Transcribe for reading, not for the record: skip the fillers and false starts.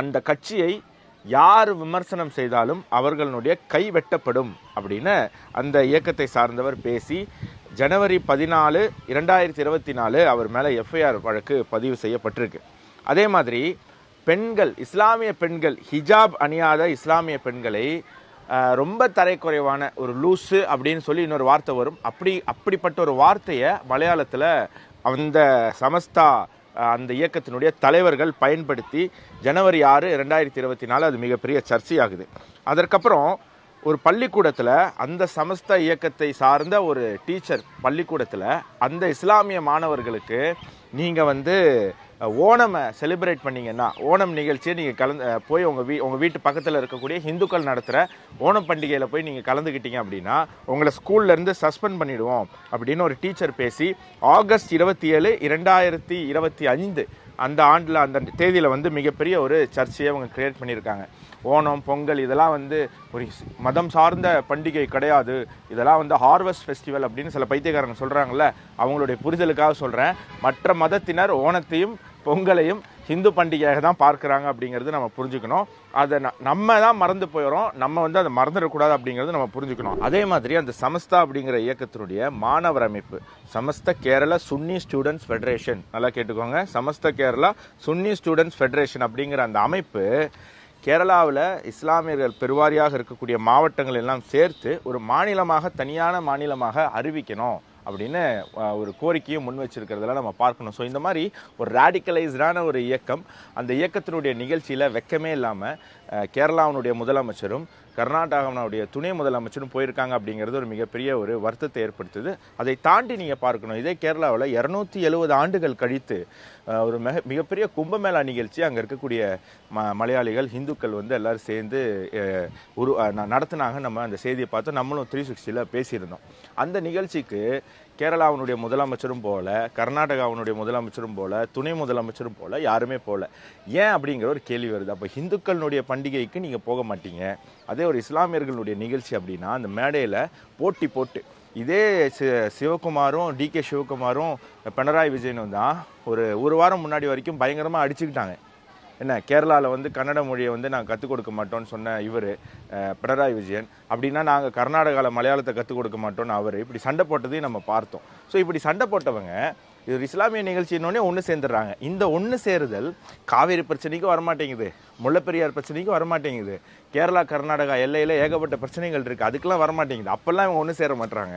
அந்த கட்சியை யார் விமர்சனம் செய்தாலும் அவர்களுடைய கை வெட்டப்படும் அப்படின்னு அந்த இயக்கத்தை சார்ந்தவர் பேசி ஜனவரி 14, 2024 அவர் மேலே எஃப்ஐஆர் வழக்கு பதிவு செய்யப்பட்டிருக்கு. அதே மாதிரி பெண்கள், இஸ்லாமிய பெண்கள், ஹிஜாப் அணியாத இஸ்லாமிய பெண்களை ரொம்ப தரைக்குறைவான ஒரு லூஸு அப்படின்னு சொல்லி இன்னொரு வார்த்தை வரும். அப்படிப்பட்ட ஒரு வார்த்தையை மலையாளத்தில் அந்த சமஸ்தா அந்த இயக்கத்தினுடைய தலைவர்கள் பயன்படுத்தி ஜனவரி 6, 2024 அது மிகப்பெரிய சர்ச்சையாகுது. அதற்கப்புறம் ஒரு பள்ளிக்கூடத்தில் அந்த சமஸ்தா இயக்கத்தை சார்ந்த ஒரு டீச்சர் பள்ளிக்கூடத்தில் அந்த இஸ்லாமிய மாணவர்களுக்கு நீங்கள் ஓணமை செலிப்ரேட் பண்ணிங்கன்னா, ஓணம் நிகழ்ச்சியை நீங்கள் போய் உங்கள் வீட்டு பக்கத்தில் இருக்கக்கூடிய ஹிந்துக்கள் நடத்துகிற ஓணம் பண்டிகையில் போய் நீங்கள் கலந்துக்கிட்டீங்க அப்படின்னா உங்களை ஸ்கூல்லேருந்து சஸ்பெண்ட் பண்ணிவிடுவோம் அப்படின்னு ஒரு டீச்சர் பேசி ஆகஸ்ட் 27, 2025 அந்த ஆண்டில் அந்த தேதியில் மிகப்பெரிய ஒரு சர்ச்சையை அவங்க கிரியேட் பண்ணியிருக்காங்க. ஓணம், பொங்கல் இதெல்லாம் ஒரு மதம் சார்ந்த பண்டிகை கிடையாது, இதெல்லாம் ஹார்வெஸ்ட் ஃபெஸ்டிவல் அப்படின்னு சில பைத்தியக்காரங்க சொல்கிறாங்கல்ல, அவங்களுடைய புரிதலுக்காக சொல்கிறேன். மற்ற மதத்தினர் ஓணத்தையும் பொங்கலையும் ஹிந்து பண்டிகையாக தான் பார்க்குறாங்க அப்படிங்கிறது நம்ம புரிஞ்சுக்கணும். அதை நம்ம தான் மறந்து போயிடும், நம்ம அதை மறந்துடக்கூடாது அப்படிங்கிறது நம்ம புரிஞ்சுக்கணும். அதே மாதிரி அந்த சமஸ்தா அப்படிங்கிற இயக்கத்தினுடைய மாணவர் அமைப்பு சமஸ்த கேரளா சுன்னி ஸ்டூடெண்ட்ஸ் ஃபெடரேஷன், நல்லா கேட்டுக்கோங்க, சமஸ்த கேரளா சுன்னி ஸ்டூடெண்ட்ஸ் ஃபெடரேஷன் அப்படிங்கிற அந்த அமைப்பு கேரளாவில் இஸ்லாமியர்கள் பெருவாரியாக இருக்கக்கூடிய மாவட்டங்கள் எல்லாம் சேர்த்து ஒரு மாநிலமாக, தனியான மாநிலமாக அறிவிக்கணும் அப்படின்னு ஒரு கோரிக்கையும் முன் வச்சிருக்கிறதெல்லாம் நம்ம பார்க்கணும். ஸோ இந்த மாதிரி ஒரு ரேடிக்கலைஸ்டான ஒரு இயக்கம், அந்த இயக்கத்தினுடைய நிகழ்ச்சியில் வெக்கமே இல்லாமல் கேரளாவினுடைய முதலமைச்சரும் கர்நாடகாவினுடைய துணை முதலமைச்சரும் போயிருக்காங்க அப்படிங்கிறது ஒரு மிகப்பெரிய ஒரு வருத்தத்தை ஏற்படுத்துது. அதை தாண்டி நீங்கள் பார்க்கணும், இதே கேரளாவில் 270 ஆண்டுகள் கழித்து ஒரு மிகப்பெரிய கும்பமேளா நிகழ்ச்சி அங்கே இருக்கக்கூடிய மலையாளிகள், ஹிந்துக்கள் எல்லாரும் சேர்ந்து நடத்தினாங்க. நம்ம அந்த செய்தியை பார்த்தோம், நம்மளும் 360ல் பேசியிருந்தோம். அந்த நிகழ்ச்சிக்கு கேரளாவினுடைய முதலமைச்சரும் போல, கர்நாடகாவினுடைய முதலமைச்சரும் போல, துணை முதலமைச்சரும் போல யாருமே போல. ஏன் அப்படிங்கிற ஒரு கேள்வி வருது. அப்போ ஹிந்துக்களுடைய பண்டிகைக்கு நீங்கள் போக மாட்டீங்க, அதே ஒரு இஸ்லாமியர்களுடைய நிகழ்ச்சி அப்படின்னா அந்த மேடையில் போட்டி போட்டு இதே சிவகுமாரும் டிகே சிவகுமாரும் பினராயி விஜயனும் தான் ஒரு வாரம் முன்னாடி வரைக்கும் பயங்கரமாக அடிச்சுக்கிட்டாங்க. என்ன, கேரளாவில் கன்னட மொழியை நாங்கள் கற்றுக் கொடுக்க மாட்டோம்னு சொன்ன இவர் பினராயி விஜயன், அப்படின்னா நாங்கள் கர்நாடகாவில் மலையாளத்தை கற்றுக் கொடுக்க மாட்டோம்னு அவர் இப்படி சண்டை போட்டதையும் நம்ம பார்த்தோம். ஸோ இப்படி சண்டை போட்டவங்க இது ஒரு இஸ்லாமிய நிகழ்ச்சின்னொன்னே ஒன்று சேர்ந்துடுறாங்க. இந்த ஒன்று சேருதல் காவேரி பிரச்சனைக்கும் வரமாட்டேங்குது, முல்லைப்பெரியார் பிரச்சனைக்கும் வரமாட்டேங்குது, கேரளா கர்நாடகா எல்லையில் ஏகப்பட்ட பிரச்சனைகள் இருக்குது, அதுக்கெல்லாம் வரமாட்டேங்குது. அப்போல்லாம் இவங்க ஒன்று சேர மாட்டுறாங்க.